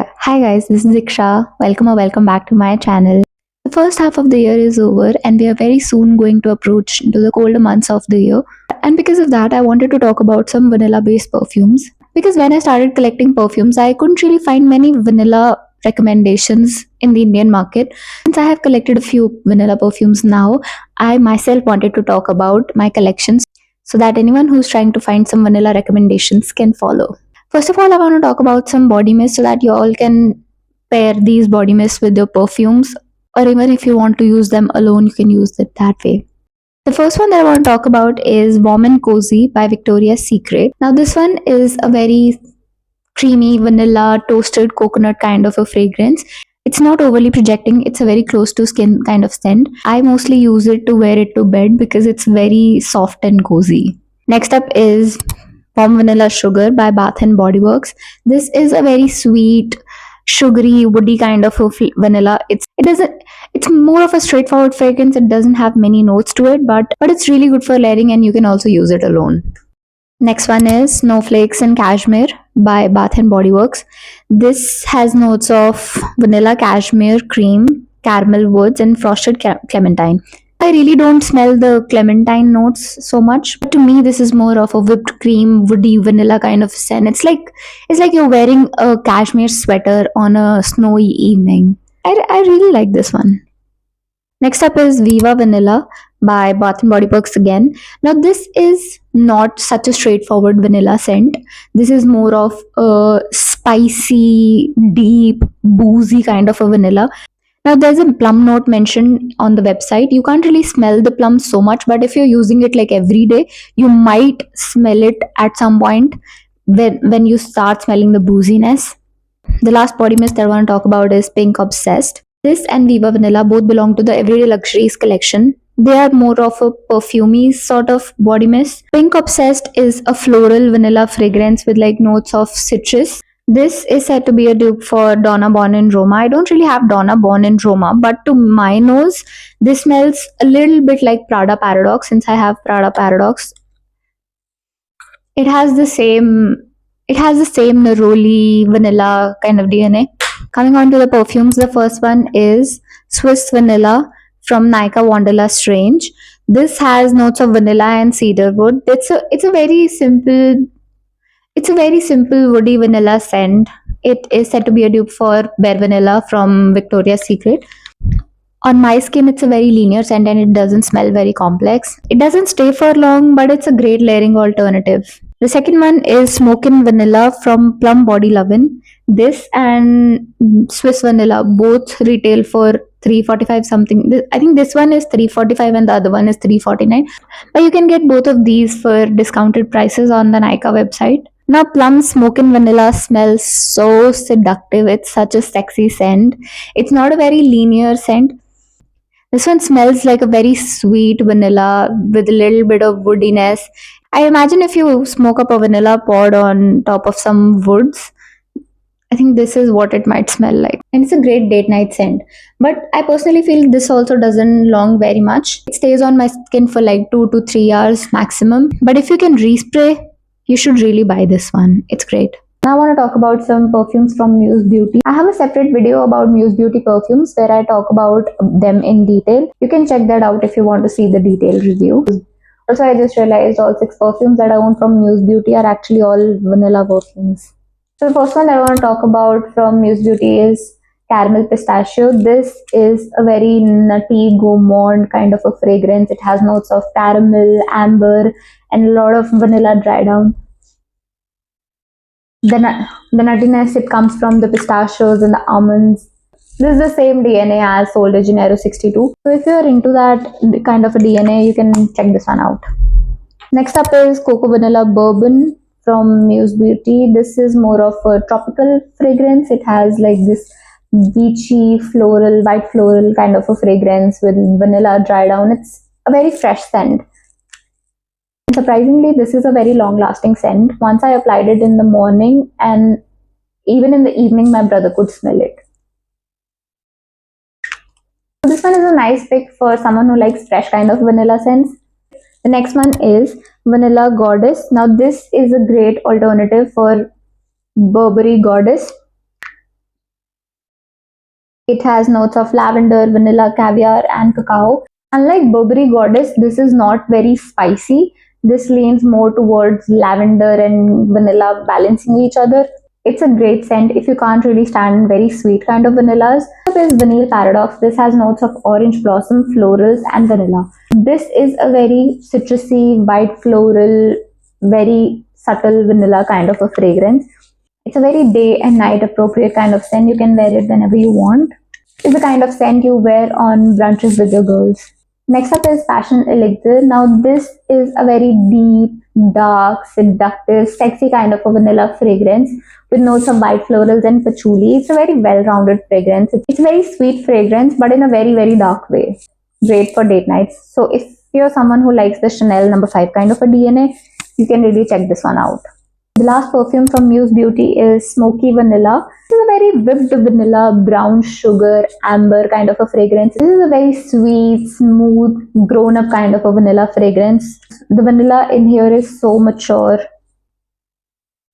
Hi guys, this is Diksha. Welcome back to my channel. The first half of the year is over and we are very soon going to approach into the colder months of the year. And because of that, I wanted to talk about some vanilla based perfumes. Because when I started collecting perfumes, I couldn't really find many vanilla recommendations in the Indian market. Since I have collected a few vanilla perfumes now, I myself wanted to talk about my collections so that anyone who's trying to find some vanilla recommendations can follow. First of all, I want to talk about some body mist so that you all can pair these body mists with your perfumes, or even if you want to use them alone, you can use it that way. The first one that I want to talk about is Warm and Cozy by Victoria's Secret. Now, this one is a very creamy vanilla toasted coconut kind of a fragrance. It's not overly projecting, it's a very close to skin kind of scent. I mostly use it to wear it to bed because it's very soft and cozy. Next up is Warm Vanilla Sugar by Bath and Body Works. This is a very sweet, sugary, woody kind of a vanilla. It's more of a straightforward fragrance. It doesn't have many notes to it, but it's really good for layering and you can also use it alone. Next one is Snowflakes and Cashmere by Bath and Body Works. This has notes of vanilla, cashmere, cream, caramel woods, and frosted clementine. I really don't smell the clementine notes so much, but to me this is more of a whipped cream, woody vanilla kind of scent. It's like you're wearing a cashmere sweater on a snowy evening. I really like this one. Next up is Viva Vanilla by Bath and Body Works again. Now this is not such a straightforward vanilla scent. This is more of a spicy, deep, boozy kind of a vanilla. Now there's a plum note mentioned on the website. You can't really smell the plum so much, but if you're using it like every day, you might smell it at some point when you start smelling the booziness. The last body mist that I want to talk about is Pink Obsessed. This and Viva Vanilla both belong to the Everyday Luxuries collection. They are more of a perfumey sort of body mist. Pink Obsessed is a floral vanilla fragrance with like notes of citrus. This is said to be a dupe for Donna Born in Roma. I don't really have Donna Born in Roma, but to my nose, this smells a little bit like Prada Paradoxe since I have Prada Paradoxe. It has the same neroli vanilla kind of DNA. Coming on to the perfumes, the first one is Swiss Vanilla from Nykaa Wanderlust range. This has notes of vanilla and cedarwood. It's a very simple woody vanilla scent. It is said to be a dupe for Bare Vanilla from Victoria's Secret. On my skin, it's a very linear scent and it doesn't smell very complex. It doesn't stay for long, but it's a great layering alternative. The second one is Smokin Vanilla from Plum Body Lovin'. This and Swiss Vanilla both retail for 345 something. I think this one is 345 and the other one is 349. But you can get both of these for discounted prices on the Nykaa website. Now, Plum Smokin Vanilla smells so seductive. It's such a sexy scent. It's not a very linear scent. This one smells like a very sweet vanilla with a little bit of woodiness. I imagine if you smoke up a vanilla pod on top of some woods, I think this is what it might smell like. And it's a great date night scent. But I personally feel this also doesn't long very much. It stays on my skin for like 2 to 3 hours maximum. But if you can respray, you should really buy this one. It's great. Now I want to talk about some perfumes from Muse Beauty. I have a separate video about Muse Beauty perfumes where I talk about them in detail. You can check that out if you want to see the detailed review. Also, I just realized all 6 perfumes that I own from Muse Beauty are actually all vanilla perfumes. So the first one I want to talk about from Muse Beauty is Caramel Pistachio. This is a very nutty gourmand kind of a fragrance. It has notes of caramel, amber, and a lot of vanilla dry down. The nuttiness, it comes from the pistachios and the almonds. This is the same DNA as Sol de Janeiro 62. So if you're into that kind of a DNA, you can check this one out. Next up is Coco Vanilla Bourbon from Muse Beauty. This is more of a tropical fragrance. It has like this beachy floral, white floral kind of a fragrance with vanilla dry down. It's a very fresh scent. Surprisingly, this is a very long lasting scent. Once I applied it in the morning and even in the evening, my brother could smell it. So this one is a nice pick for someone who likes fresh kind of vanilla scents. The next one is Vanilla Goddess. Now this is a great alternative for Burberry Goddess. It has notes of lavender, vanilla, caviar, and cacao. Unlike Burberry Goddess, this is not very spicy. This leans more towards lavender and vanilla balancing each other. It's a great scent if you can't really stand very sweet kind of vanillas. This is Vanille Paradoxe. This has notes of orange blossom, florals, and vanilla. This is a very citrusy, white floral, very subtle vanilla kind of a fragrance. It's a very day and night appropriate kind of scent. You can wear it whenever you want. It's the kind of scent you wear on brunches with your girls. Next up is Passion Elixir. Now this is a very deep, dark, seductive, sexy kind of a vanilla fragrance with notes of white florals and patchouli. It's a very well-rounded fragrance. It's a very sweet fragrance but in a very, very dark way. Great for date nights. So if you're someone who likes the Chanel number 5 kind of a DNA, you can really check this one out. The last perfume from Muse Beauty is Smoky Vanilla. This is a very whipped vanilla, brown sugar, amber kind of a fragrance. This is a very sweet, smooth, grown-up kind of a vanilla fragrance. The vanilla in here is so mature.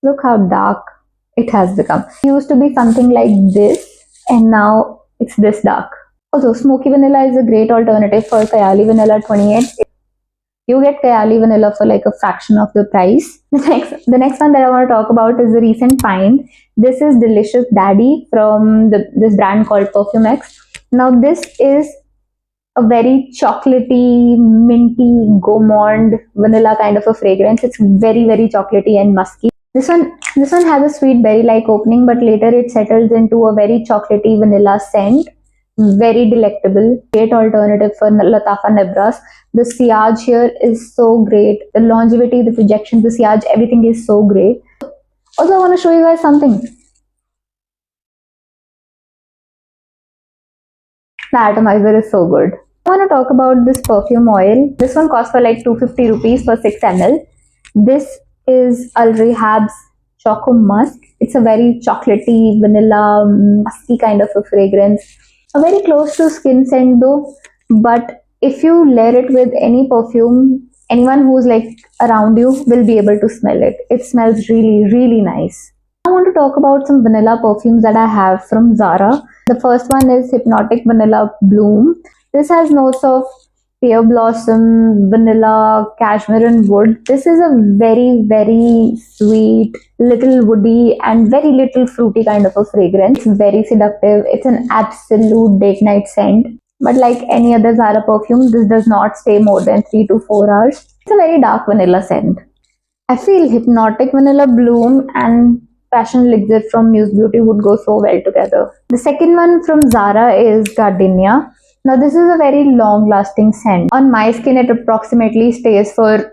Look how dark it has become. It used to be something like this and now it's this dark. Also, Smoky Vanilla is a great alternative for Kayali Vanilla 28. You get Kayali Vanilla for like a fraction of the price. The next one that I want to talk about is the recent find. This is Delicious Daddy from this brand called Perfumex. Now this is a very chocolatey, minty, gourmand vanilla kind of a fragrance. It's very, very chocolatey and musky. This one has a sweet berry-like opening, but later it settles into a very chocolatey vanilla scent. Very delectable. Great alternative for Latafa Nebras. The sillage here is so great. The longevity, the projection, the sillage, everything is so great. Also, I want to show you guys something. The atomizer is so good. I want to talk about this perfume oil. This one costs for like 250 rupees for 6 ml. This is Rehab's Choco Musk. It's a very chocolatey, vanilla, musky kind of a fragrance. A very close to skin scent though, but if you layer it with any perfume, anyone who's like around you will be able to smell it. It smells really, really nice. I want to talk about some vanilla perfumes that I have from Zara. The first one is Hypnotic Vanilla Bloom. This has notes of pear blossom, vanilla, cashmere and wood. This is a very, very sweet, little woody and very little fruity kind of a fragrance. It's very seductive. It's an absolute date night scent. But like any other Zara perfume, this does not stay more than 3 to 4 hours. It's a very dark vanilla scent. I feel Hypnotic Vanilla Bloom and Passion Elixir from Muse Beauty would go so well together. The second one from Zara is Gardenia. Now this is a very long lasting scent. On my skin it approximately stays for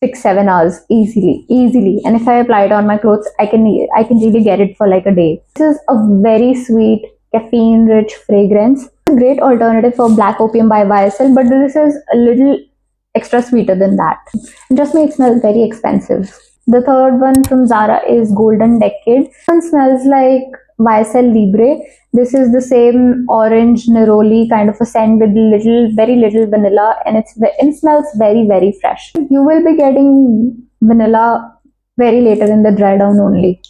6-7 hours easily. And if I apply it on my clothes, I can really get it for like a day. This is a very sweet caffeine rich fragrance. It's a great alternative for Black Opium by YSL, but this is a little extra sweeter than that. Trust me, it smells very expensive. The third one from Zara is Golden Decade. This one smells like YSL Libre. This is the same orange neroli kind of a scent with very little vanilla, and it smells very, very fresh. You will be getting vanilla very later in the dry down only.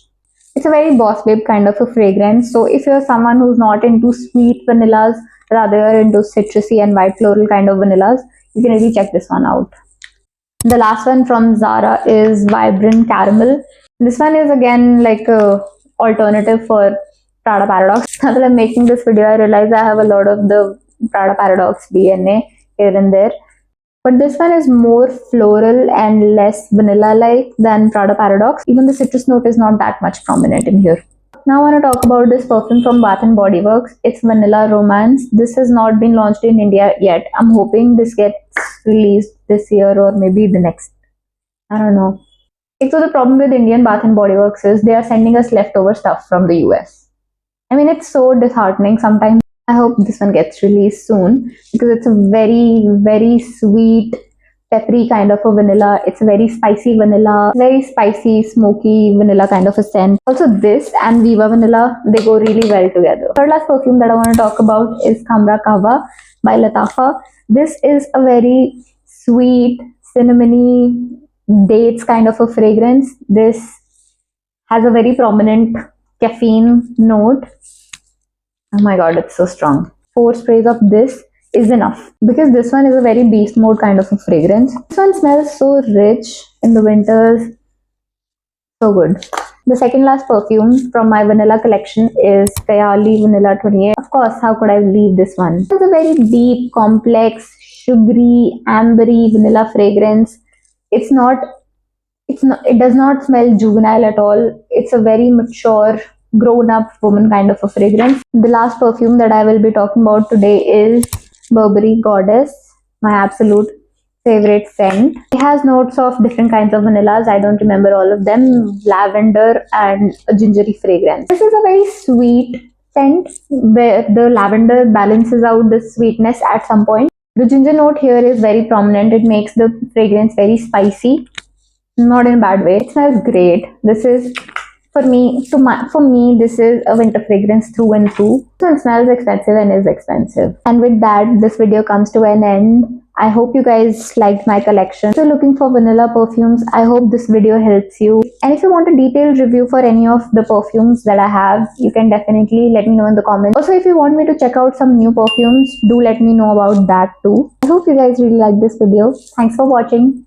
It's a very boss babe kind of a fragrance. So if you're someone who's not into sweet vanillas, rather you're into citrusy and white floral kind of vanillas, you can really check this one out. The last one from Zara is Vibrant Caramel. This one is again like a alternative for Prada Paradoxe. Now that I'm making this video, I realize I have a lot of the Prada Paradoxe DNA here and there. But this one is more floral and less vanilla-like than Prada Paradoxe. Even the citrus note is not that much prominent in here. Now I want to talk about this perfume from Bath & Body Works. It's Vanilla Romance. This has not been launched in India yet. I'm hoping this gets released this year or maybe the next. I don't know. So the problem with Indian Bath & Body Works is they are sending us leftover stuff from the US. I mean, it's so disheartening sometimes. I hope this one gets released soon because it's a very, very sweet, peppery kind of a vanilla. It's a very spicy vanilla, very spicy, smoky vanilla kind of a scent. Also this and Viva Vanilla, they go really well together. Third last perfume that I want to talk about is Khamrah Qahwa by Latafa. This is a very sweet, cinnamony, dates kind of a fragrance. This has a very prominent caffeine note. Oh my god, it's so strong. 4 sprays of this is enough because this one is a very beast mode kind of a fragrance. This one smells so rich in the winters. So good. The second last perfume from my vanilla collection is Kayali Vanilla 28. Of course, how could I leave this one? It's a very deep, complex, sugary, ambery vanilla fragrance. It's not it does not smell juvenile at all. It's a very mature, grown up woman kind of a fragrance. The last perfume that I will be talking about today is Burberry Goddess, my absolute favorite scent. It has notes of different kinds of vanillas. I don't remember all of them. Lavender and a gingery fragrance. This is a very sweet scent where the lavender balances out the sweetness at some point. The ginger note here is very prominent. It makes the fragrance very spicy, not in a bad way. It smells great. This is for me this is a winter fragrance through and through. So it smells expensive and is expensive. And with that, this video comes to an end. I hope you guys liked my collection. If you're looking for vanilla perfumes, I hope this video helps you. And if you want a detailed review for any of the perfumes that I have, you can definitely let me know in the comments. Also, if you want me to check out some new perfumes, do let me know about that too. I hope you guys really like this video. Thanks for watching.